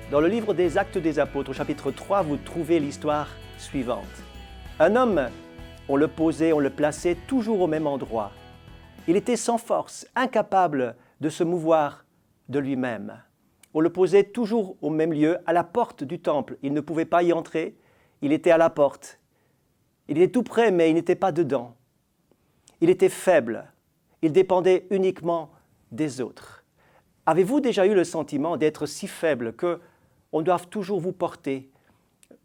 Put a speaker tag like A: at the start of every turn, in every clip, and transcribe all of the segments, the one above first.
A: Dans le livre des Actes des Apôtres, au chapitre 3, vous trouvez l'histoire suivante. Un homme, on le posait, on le plaçait toujours au même endroit. Il était sans force, incapable de se mouvoir de lui-même. On le posait toujours au même lieu, à la porte du temple. Il ne pouvait pas y entrer, il était à la porte. Il était tout près, mais il n'était pas dedans. Il était faible, il dépendait uniquement des autres. Avez-vous déjà eu le sentiment d'être si faible qu'on doit toujours vous porter,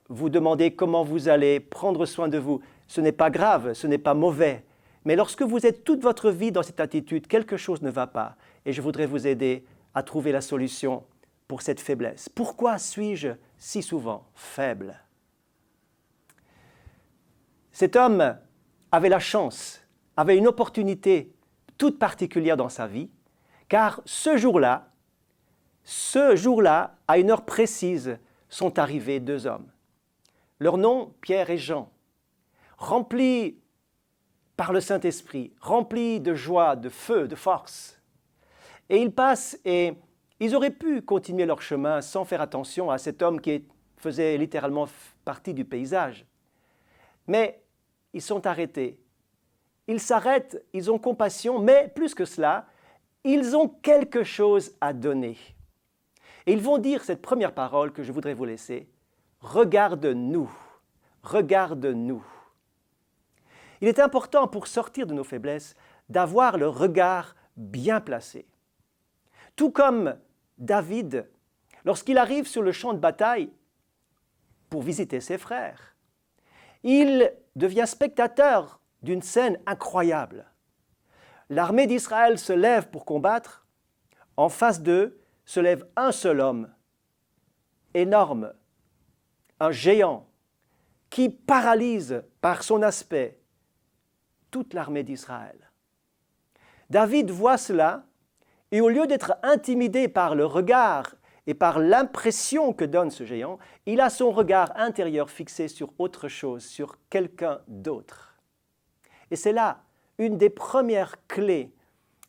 A: vous demander comment vous allez, prendre soin de vous? Ce n'est pas grave, ce n'est pas mauvais. Mais lorsque vous êtes toute votre vie dans cette attitude, quelque chose ne va pas. Et je voudrais vous aider à trouver la solution pour cette faiblesse. Pourquoi suis-je si souvent faible? Cet homme avait la chance, avait une opportunité toute particulière dans sa vie, car ce jour-là, à une heure précise, sont arrivés deux hommes. Leur nom, Pierre et Jean, remplis par le Saint-Esprit, remplis de joie, de feu, de force. Et ils passent et ils auraient pu continuer leur chemin sans faire attention à cet homme qui faisait littéralement partie du paysage. Mais ils sont arrêtés. Ils s'arrêtent, ils ont compassion, mais plus que cela, ils ont quelque chose à donner. Et ils vont dire cette première parole que je voudrais vous laisser. Regarde-nous, regarde-nous. Il est important pour sortir de nos faiblesses d'avoir le regard bien placé. Tout comme David, lorsqu'il arrive sur le champ de bataille pour visiter ses frères, il devient spectateur d'une scène incroyable. L'armée d'Israël se lève pour combattre. En face d'eux se lève un seul homme, énorme, un géant, qui paralyse par son aspect toute l'armée d'Israël. David voit cela et au lieu d'être intimidé par le regard et par l'impression que donne ce géant, il a son regard intérieur fixé sur autre chose, sur quelqu'un d'autre. Et c'est là une des premières clés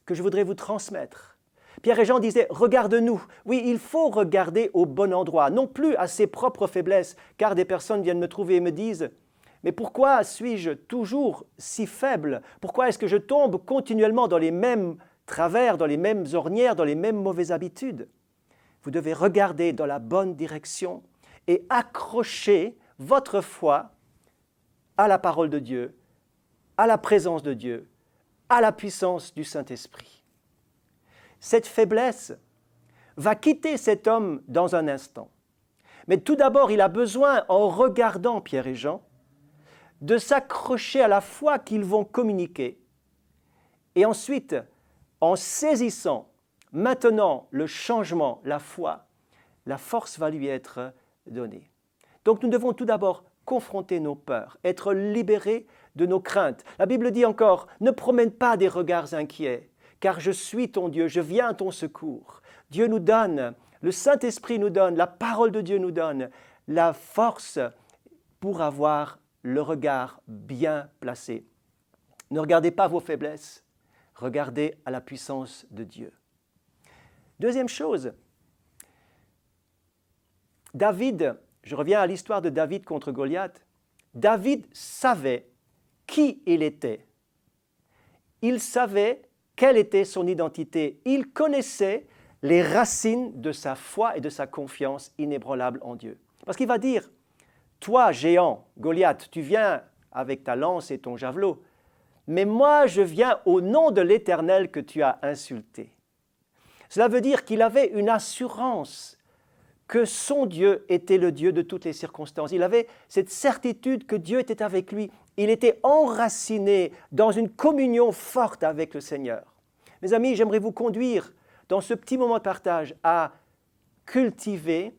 A: que je voudrais vous transmettre. Pierre et Jean disaient « Regarde-nous ». Oui, il faut regarder au bon endroit, non plus à ses propres faiblesses, car des personnes viennent me trouver et me disent « Mais pourquoi suis-je toujours si faible? Pourquoi est-ce que je tombe continuellement dans les mêmes travers, dans les mêmes ornières, dans les mêmes mauvaises habitudes ?» Vous devez regarder dans la bonne direction et accrocher votre foi à la parole de Dieu, à la présence de Dieu, à la puissance du Saint-Esprit. Cette faiblesse va quitter cet homme dans un instant. Mais tout d'abord, il a besoin, en regardant Pierre et Jean, de s'accrocher à la foi qu'ils vont communiquer. Et ensuite, en saisissant maintenant le changement, la foi, la force va lui être donnée. Donc nous devons tout d'abord confronter nos peurs, être libérés de nos craintes. La Bible dit encore, ne promène pas des regards inquiets, car je suis ton Dieu, je viens à ton secours. Dieu nous donne, le Saint-Esprit nous donne, la parole de Dieu nous donne la force pour avoir le regard bien placé. Ne regardez pas vos faiblesses, regardez à la puissance de Dieu. Deuxième chose, David, je reviens à l'histoire de David contre Goliath. David savait qui il était. Il savait quelle était son identité. Il connaissait les racines de sa foi et de sa confiance inébranlable en Dieu. Parce qu'il va dire, toi, géant, Goliath, tu viens avec ta lance et ton javelot, mais moi, je viens au nom de l'Éternel que tu as insulté. Cela veut dire qu'il avait une assurance que son Dieu était le Dieu de toutes les circonstances. Il avait cette certitude que Dieu était avec lui. Il était enraciné dans une communion forte avec le Seigneur. Mes amis, j'aimerais vous conduire dans ce petit moment de partage à cultiver,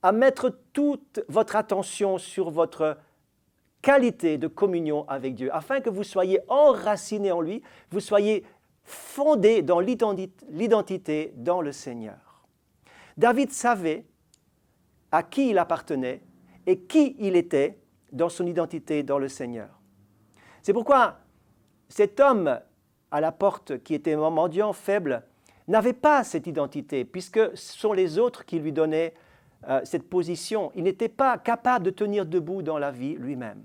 A: à mettre toute votre attention sur votre qualité de communion avec Dieu, afin que vous soyez enracinés en lui, vous soyez fondés dans l'identité dans le Seigneur. David savait à qui il appartenait et qui il était dans son identité dans le Seigneur. C'est pourquoi cet homme à la porte qui était un mendiant faible n'avait pas cette identité, puisque ce sont les autres qui lui donnaient cette position. Il n'était pas capable de tenir debout dans la vie lui-même.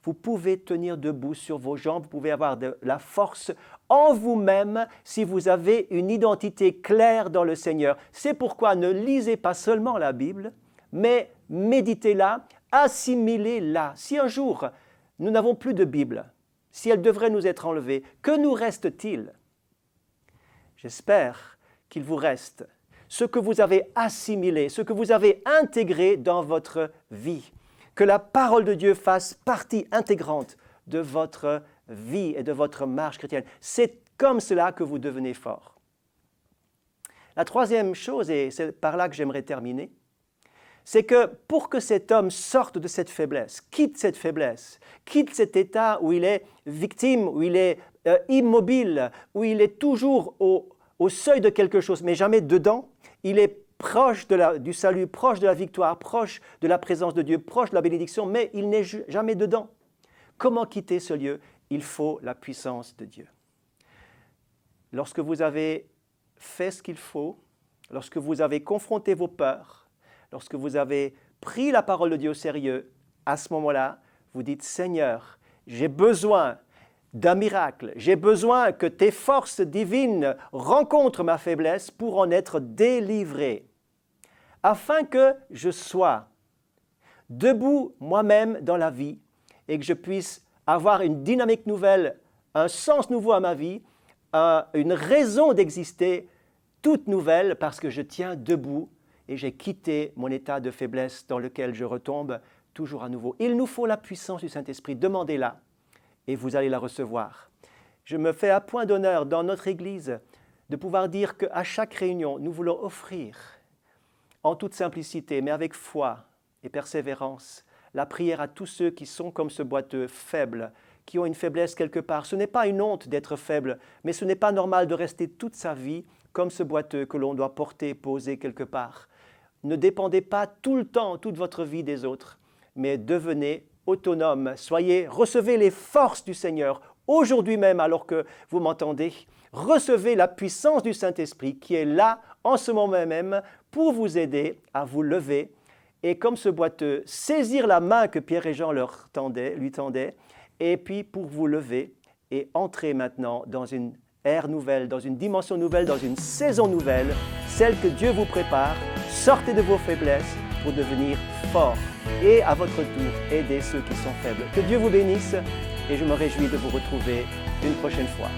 A: Vous pouvez tenir debout sur vos jambes, vous pouvez avoir de la force en vous-même si vous avez une identité claire dans le Seigneur. C'est pourquoi ne lisez pas seulement la Bible, mais méditez-la, assimilez-la. Si un jour nous n'avons plus de Bible, si elle devrait nous être enlevée, que nous reste-t-il? J'espère qu'il vous reste ce que vous avez assimilé, ce que vous avez intégré dans votre vie. Que la parole de Dieu fasse partie intégrante de votre vie et de votre marche chrétienne. C'est comme cela que vous devenez fort. La troisième chose, et c'est par là que j'aimerais terminer, c'est que pour que cet homme sorte de cette faiblesse, quitte cet état où il est victime, où il est immobile, où il est toujours au seuil de quelque chose, mais jamais dedans, il est proche du salut, proche de la victoire, proche de la présence de Dieu, proche de la bénédiction, mais il n'est jamais dedans. Comment quitter ce lieu? Il faut la puissance de Dieu. Lorsque vous avez fait ce qu'il faut, lorsque vous avez confronté vos peurs, lorsque vous avez pris la parole de Dieu au sérieux, à ce moment-là, vous dites « Seigneur, j'ai besoin d'un miracle, j'ai besoin que tes forces divines rencontrent ma faiblesse pour en être délivré, afin que je sois debout moi-même dans la vie et que je puisse avoir une dynamique nouvelle, un sens nouveau à ma vie, une raison d'exister toute nouvelle parce que je tiens debout et j'ai quitté mon état de faiblesse dans lequel je retombe toujours à nouveau. Il nous faut la puissance du Saint-Esprit, demandez-la et vous allez la recevoir. Je me fais à point d'honneur dans notre Église de pouvoir dire qu'à chaque réunion, nous voulons offrir en toute simplicité, mais avec foi et persévérance, la prière à tous ceux qui sont comme ce boiteux, faibles, qui ont une faiblesse quelque part. Ce n'est pas une honte d'être faible, mais ce n'est pas normal de rester toute sa vie comme ce boiteux que l'on doit porter, poser quelque part. Ne dépendez pas tout le temps, toute votre vie des autres, mais devenez autonome. Recevez les forces du Seigneur aujourd'hui même, alors que vous m'entendez. Recevez la puissance du Saint-Esprit qui est là en ce moment même pour vous aider à vous lever et comme ce boiteux, saisir la main que Pierre et Jean lui tendaient et puis pour vous lever et entrer maintenant dans une ère nouvelle, dans une dimension nouvelle, dans une saison nouvelle, celle que Dieu vous prépare. Sortez de vos faiblesses pour devenir fort et à votre tour, aider ceux qui sont faibles. Que Dieu vous bénisse et je me réjouis de vous retrouver une prochaine fois.